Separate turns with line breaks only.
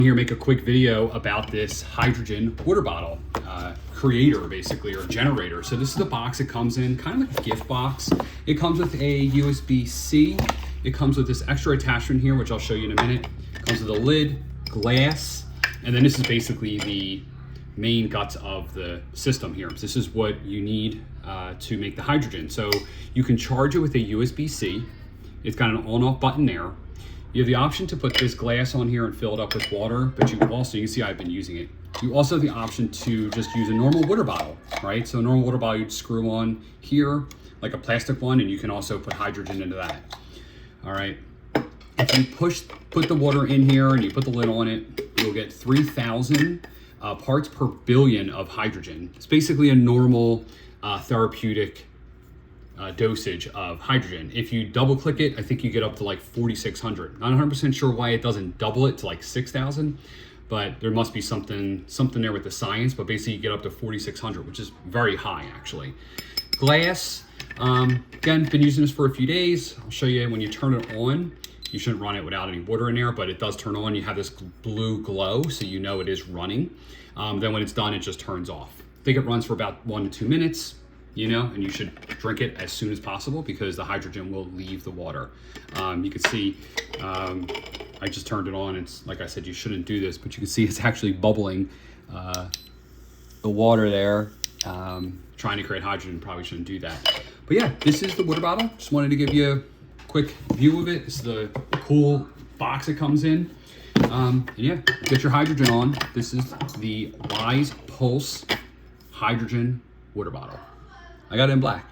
Here, make a quick video about this hydrogen water bottle creator, basically, or generator. So this is the box it comes in, kind of like a gift box. It comes with a USB-C. It comes with this extra attachment here, which I'll show you in a minute. It comes with a lid, glass, and then this is basically the main guts of the system here. This is what you need to make the hydrogen. So you can charge it with a USB-C. It's got an on-off button there. You have the option to put this glass on here and fill it up with water, but you can see I've been using it. You also have the option to just use a normal water bottle, right? So a normal water bottle you'd screw on here, like a plastic one, and you can also put hydrogen into that. All right. If you put the water in here and you put the lid on it, you'll get 3,000 parts per billion of hydrogen. It's basically a normal therapeutic dosage of hydrogen. If you double click it, I think you get up to like 4,600. Not 100% sure why it doesn't double it to like 6,000, but there must be something there with the science, but basically you get up to 4,600, which is very high actually. Glass, again, been using this for a few days. I'll show you when you turn it on. You shouldn't run it without any water in there, but it does turn on. You have this blue glow, so you know it is running. Then when it's done, it just turns off. I think it runs for about 1 to 2 minutes. You know, and you should drink it as soon as possible because the hydrogen will leave the water. You can see, I just turned it on. It's like I said, you shouldn't do this, but you can see it's actually bubbling the water there. Trying to create hydrogen, probably shouldn't do that. But yeah, this is the water bottle. Just wanted to give you a quick view of it. This is the cool box it comes in. And yeah, get your hydrogen on. This is the WidePulse hydrogen water bottle. I got it in black.